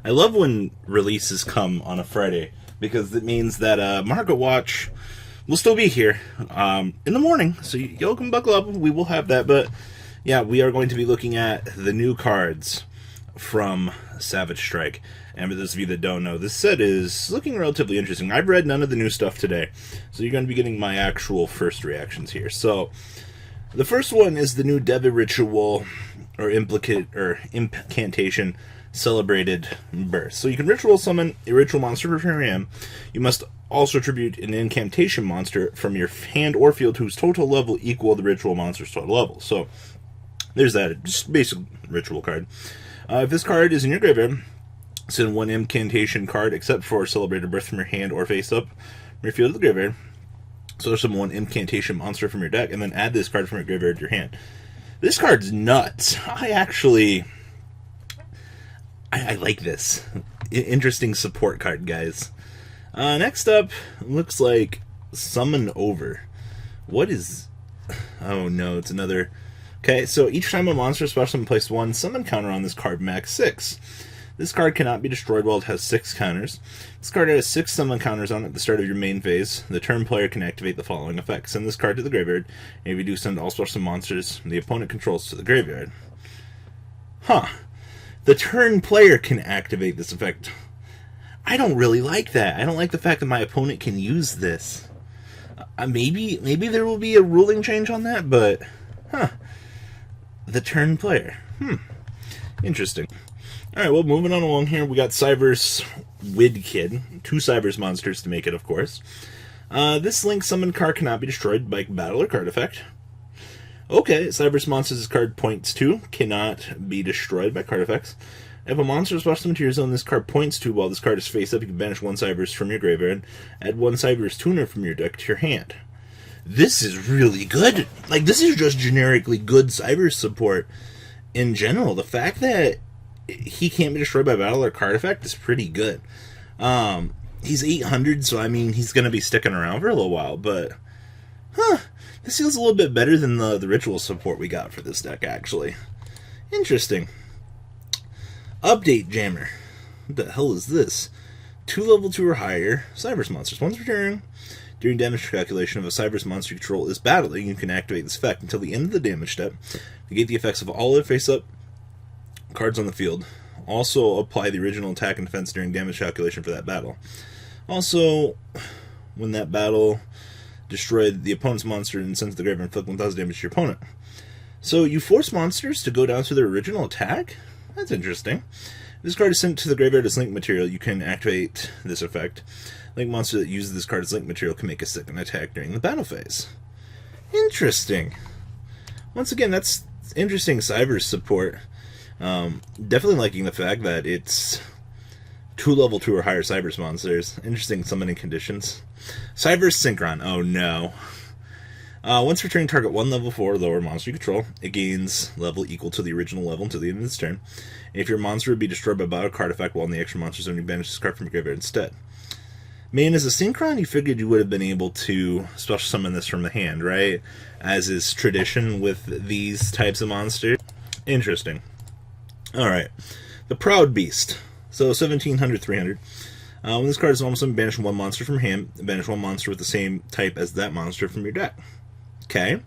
I love when releases come on a Friday because it means that Market Watch will still be here in the morning. So y'all can buckle up. We will have that. But yeah, we are going to be looking at the new cards from Savage Strike. And for those of you that don't know, this set is looking relatively interesting. I've read none of the new stuff today, so you're going to be getting my actual first reactions here. So the first one is the new Devil Ritual or Incantation Celebrated Birth. So you can ritual summon a ritual monster from your hand. You must also tribute an incantation monster from your hand or field whose total level equal the ritual monster's total level. So there's that, just basic ritual card. If this card is in your graveyard, send one incantation card except for Celebrated Birth from your hand or face up from your field to the graveyard. So summon one incantation monster from your deck and then add this card from your graveyard to your hand. This card's nuts. I like this. Interesting support card, guys. Next up, looks like Summon Over. What is... Oh no, it's another... Okay, so each time a monster special summon placed one summon counter on this card, max 6. This card cannot be destroyed while it has 6 counters. This card has 6 summon counters on it at the start of your main phase. The turn player can activate the following effect. Send this card to the graveyard, and if you do, send all special monsters the opponent controls to the graveyard. Huh. The turn player can activate this effect. I don't really like that. I don't like the fact that my opponent can use this. Maybe there will be a ruling change on that, but... Huh. The turn player. Interesting. Alright, well, moving on along here, we got Cyberse Wid Kid. 2 Cyberse monsters to make it, of course. This Link summon card cannot be destroyed by battle or card effect. Okay, Cyberse monsters' card points to cannot be destroyed by card effects. If a monster is special summoned to your zone, this card points to while this card is face up, you can banish 1 Cyberse from your graveyard. Add 1 Cyberse tuner from your deck to your hand. This is really good. Like, this is just generically good Cyberse support in general. The fact that he can't be destroyed by battle or card effect is pretty good. He's 800, so I mean, he's going to be sticking around for a little while, but this feels a little bit better than the ritual support we got for this deck, actually. Interesting. Update Jammer. What the hell is this? 2 level 2 or higher Cyberse monsters. Once per turn, during damage calculation, if a Cyberse monster you control is battling, you can activate this effect until the end of the damage step. Negate the effects of all other face-up cards on the field. Also apply the original attack and defense during damage calculation for that battle. Also, when that battle destroyed the opponent's monster and sent to the graveyard, inflict 1,000 damage to your opponent. So you force monsters to go down to their original attack? That's interesting. If this card is sent to the graveyard as link material, you can activate this effect. Link monster that uses this card as link material can make a second attack during the battle phase. Interesting. Once again, that's interesting Cyberse support. Definitely liking the fact that it's 2 level 2 or higher Cyberse monsters. Interesting summoning conditions. Cyberse Synchron. Oh no. Once returning target 1 level 4 or lower monster you control, it gains level equal to the original level until the end of its turn. And if your monster would be destroyed by battle card effect while in the extra monster zone, you banish this card from your graveyard instead. Man, as a Synchron, you figured you would have been able to special summon this from the hand, right? As is tradition with these types of monsters. Interesting. Alright. The Proud Beast. So 1700, 300. When this card is almost summoned, banish 1 monster from hand, banish 1 monster with the same type as that monster from your deck. Okay.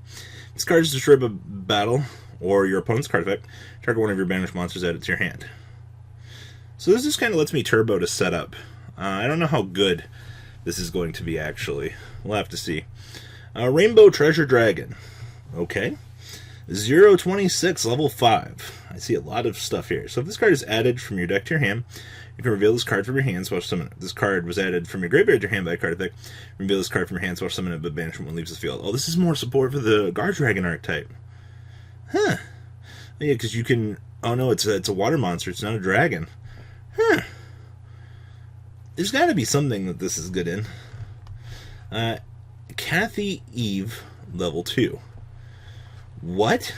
This card is destroyed by battle or your opponent's card effect. Target 1 of your banished monsters, add it to your hand. So this just kind of lets me turbo to set up. I don't know how good this is going to be, actually. We'll have to see. Rainbow Treasure Dragon. Okay. 026, level 5. I see a lot of stuff here. So if this card is added from your deck to your hand, you can reveal this card from your hand, special summon it. This card was added from your graveyard to your hand by a card effect. Reveal this card from your hand, special summon it, but banish it when it leaves the field. Oh, this is more support for the Guard Dragon archetype. Huh. Yeah, because you can... Oh no, it's a water monster. It's not a dragon. Huh. There's got to be something that this is good in. Kathy Eve, level 2. What?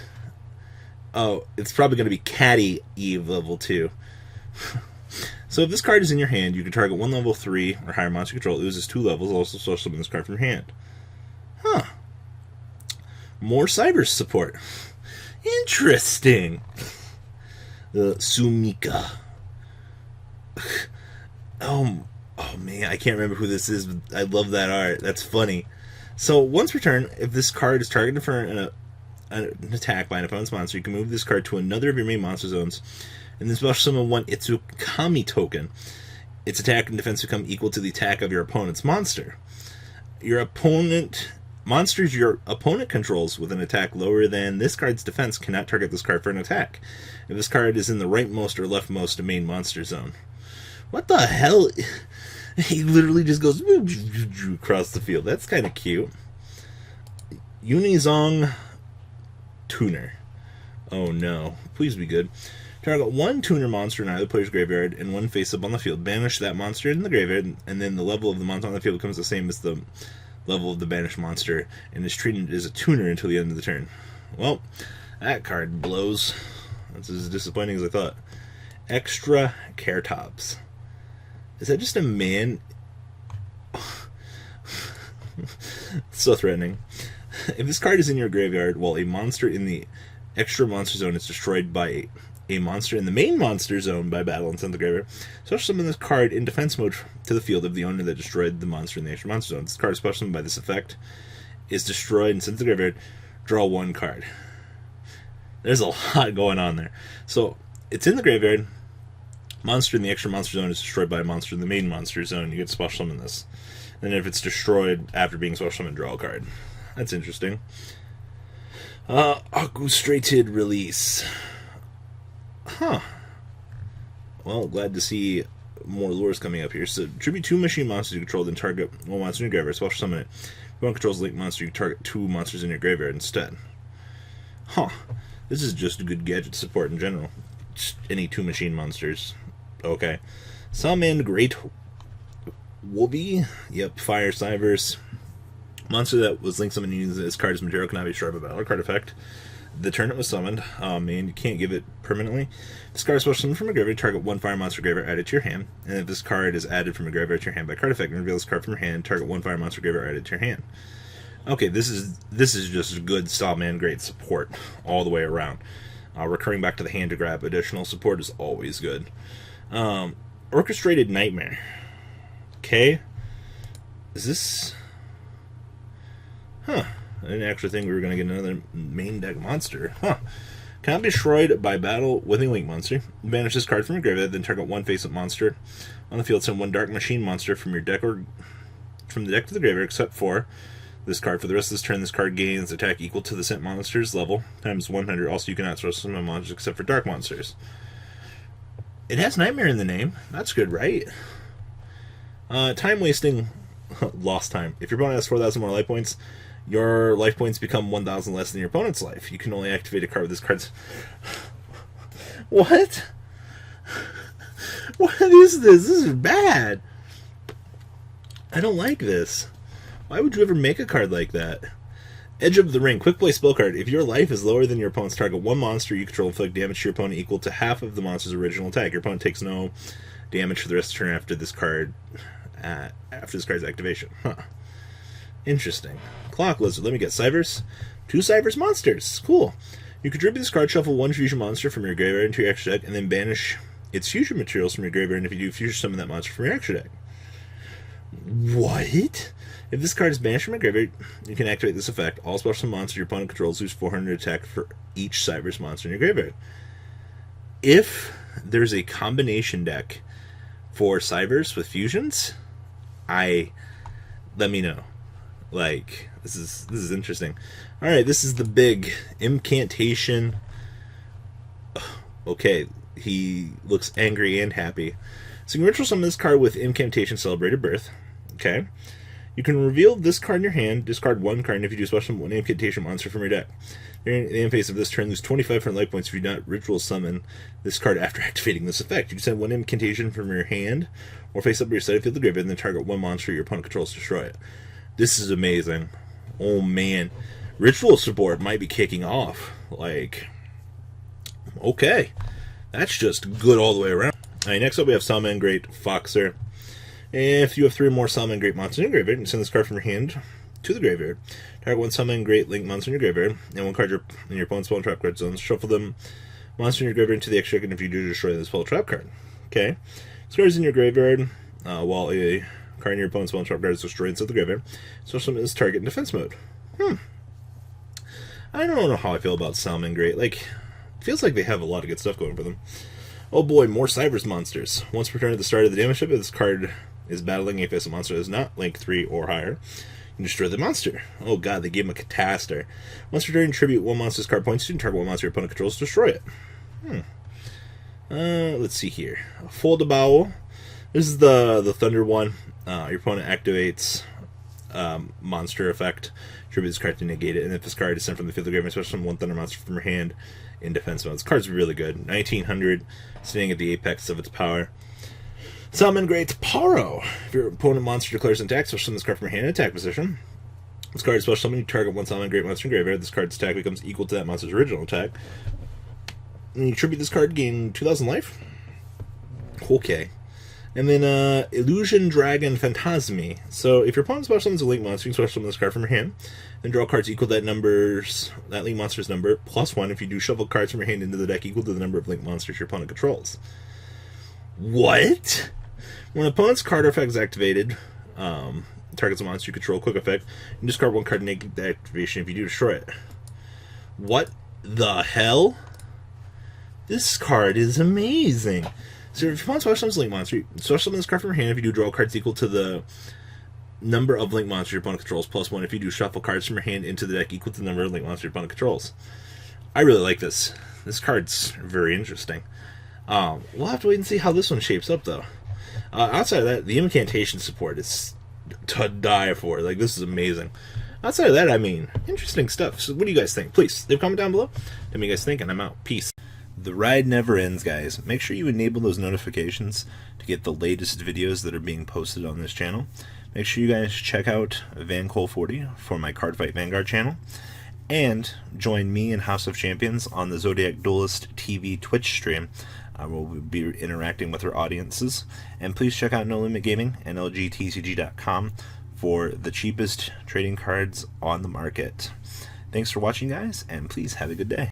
Oh, it's probably going to be Catty Eve, level 2. So if this card is in your hand, you can target 1 level 3 or higher monster you control. It loses 2 levels. Also special summon this card from your hand. Huh. More Cyberse support. Interesting. Sumika. Oh man, I can't remember who this is, but I love that art. That's funny. So once per turn, if this card is targeted for an attack by an opponent's monster, you can move this card to another of your main monster zones, and then special summon one Itsukami token. Its attack and defense become equal to the attack of your opponent's monster. Monsters your opponent controls with an attack lower than this card's defense cannot target this card for an attack if this card is in the rightmost or leftmost main monster zone. What the hell? He literally just goes across the field. That's kind of cute. Unizong Tuner. Oh no. Please be good. Target one tuner monster in either player's graveyard and one face up on the field. Banish that monster in the graveyard, and then the level of the monster on the field becomes the same as the level of the banished monster and is treated as a tuner until the end of the turn. Well, that card blows. That's as disappointing as I thought. Extra Caretops. Is that just a man? So threatening. If this card is in your graveyard while a monster in the extra monster zone is destroyed by a monster in the main monster zone by battle and send the graveyard, special summon this card in defense mode to the field of the owner that destroyed the monster in the extra monster zone. This card, special summoned by this effect, is destroyed and sent to the graveyard. Draw one card. There's a lot going on there. So it's in the graveyard. Monster in the extra monster zone is destroyed by a monster in the main monster zone. You get to special summon this. And if it's destroyed after being special summoned, draw a card. That's interesting. Orchestrated release. Huh. Well, glad to see more lures coming up here. So, tribute 2 machine monsters you control, then target one monster in your graveyard. Special summon it. If one controls a link monster, you can target 2 monsters in your graveyard instead. Huh. This is just a good gadget support in general. Just any 2 machine monsters. Okay. Summon Great Wolby. Yep, Fire Cyberse. Monster that was link summoned using this card as material cannot be destroyed by battle or card effect. The turn it was summoned, and you can't give it permanently. This card is special summoned from your graveyard. Target one fire monster graveyard added to your hand. And if this card is added from your graveyard to your hand by card effect, and reveal this card from your hand, target one fire monster graveyard added to your hand. Okay, this is just good Stop-Man great support all the way around. Recurring back to the hand to grab additional support is always good. Orchestrated Knightmare. Okay. Is this... Huh. I didn't actually think we were going to get another main deck monster. Huh. Cannot be destroyed by battle with a link monster. Banish this card from your graveyard, then target one face-up monster on the field. Send one dark machine monster from your deck or from the deck to the graveyard, except for this card. For the rest of this turn, this card gains attack equal to the sent monster's level times 100. Also, you cannot throw summon monsters except for dark monsters. It has Knightmare in the name. That's good, right? Time wasting. Lost time. If your opponent has 4,000 more life points, your life points become 1,000 less than your opponent's life. You can only activate a card with this card's... What? What is this? This is bad. I don't like this. Why would you ever make a card like that? Edge of the Ring. Quick play spell card. If your life is lower than your opponent's, target one monster you control, inflict damage to your opponent equal to half of the monster's original attack. Your opponent takes no damage for the rest of the turn after this card's activation. Huh. Interesting. Clock Lizard. Let me get Cyberse. 2 Cyberse monsters. Cool. You contribute this card, shuffle 1 fusion monster from your graveyard into your extra deck, and then banish its fusion materials from your graveyard, and if you do, fusion summon that monster from your extra deck. What? If this card is banished from your graveyard, you can activate this effect. All special monsters your opponent controls lose 400 attack for each Cyberse monster in your graveyard. If there's a combination deck for Cyberse with fusions, let me know. Like, this is interesting. Alright, this is the big incantation. Okay, he looks angry and happy. So you can ritual summon this card with Incantation Celebrated Birth. Okay. You can reveal this card in your hand, discard one card, and if you do special one incantation monster from your deck. During the end phase of this turn, lose 25 life points if you do not ritual summon this card after activating this effect. You can send one incantation from your hand, or face up your side field of the graveyard, and then target one monster your opponent controls to destroy it. This is amazing. Oh man. Ritual support might be kicking off. Like, okay. That's just good all the way around. Alright, next up we have Summon Great Foxer. If you have 3 or more Summon Great monsters in your graveyard, you send this card from your hand to the graveyard. Target one Summon Great Link monster in your graveyard, and one card in your opponent's spell and trap card zones. Shuffle them monster in your graveyard into the extra deck, and if you do, destroy the spell trap card. Okay. This card is in your graveyard while a card in your opponent's spell trap card is destroyed inside the graveyard. Special summon this target in defense mode. I don't know how I feel about Salmon Great. Like, feels like they have a lot of good stuff going for them. Oh boy, more Cyberse monsters. Once per turn at the start of the damage step, if this card is battling a face of monster that is not rank 3 or higher, you can destroy the monster. Oh god, they gave him a Catastar. Once per turn, tribute one monster's card points to, and target one monster your opponent controls to destroy it. Let's see here. Foldable. This is the Thunder one. Your opponent activates monster effect. Tribute this card to negate it, and if this card is sent from the field of graveyard, special summon one Thunder monster from your hand in defense mode. This card's really good. 1900, sitting at the apex of its power. Salmon Great's Paro. If your opponent monster declares an attack, special summon this card from your hand in attack position. This card is special summon. You target one Salmon Great monster in graveyard. This card's attack becomes equal to that monster's original attack. And you tribute this card, gain 2,000 life. Okay. And then Illusion Dragon Phantasme. So if your opponent special summons a Link monster, you can special summon this card from your hand, and draw cards equal to that Link monster's number, +1 if you do shuffle cards from your hand into the deck equal to the number of Link monsters your opponent controls. What? When an opponent's card effect is activated, targets a monster you control, quick effect, you discard one card and negate the activation if you do destroy it. What the hell? This card is amazing. So if your opponent special summons a Link monster, special summon this card from your hand if you do draw cards equal to the number of Link monsters your opponent controls, +1 if you do shuffle cards from your hand into the deck equal to the number of Link monsters your opponent controls. I really like this. This card's very interesting. We'll have to wait and see how this one shapes up, though. Outside of that, the incantation support is to die for. Like, this is amazing. Outside of that, I mean, interesting stuff. So what do you guys think? Please, leave a comment down below. Tell me what you guys think, and I'm out. Peace. The ride never ends, guys. Make sure you enable those notifications to get the latest videos that are being posted on this channel. Make sure you guys check out VanCole40 for my Cardfight Vanguard channel. And join me and House of Champions on the Zodiac Duelist TV Twitch stream. We'll be interacting with our audiences. And please check out No Limit Gaming and LGTCG.com for the cheapest trading cards on the market. Thanks for watching, guys, and please have a good day.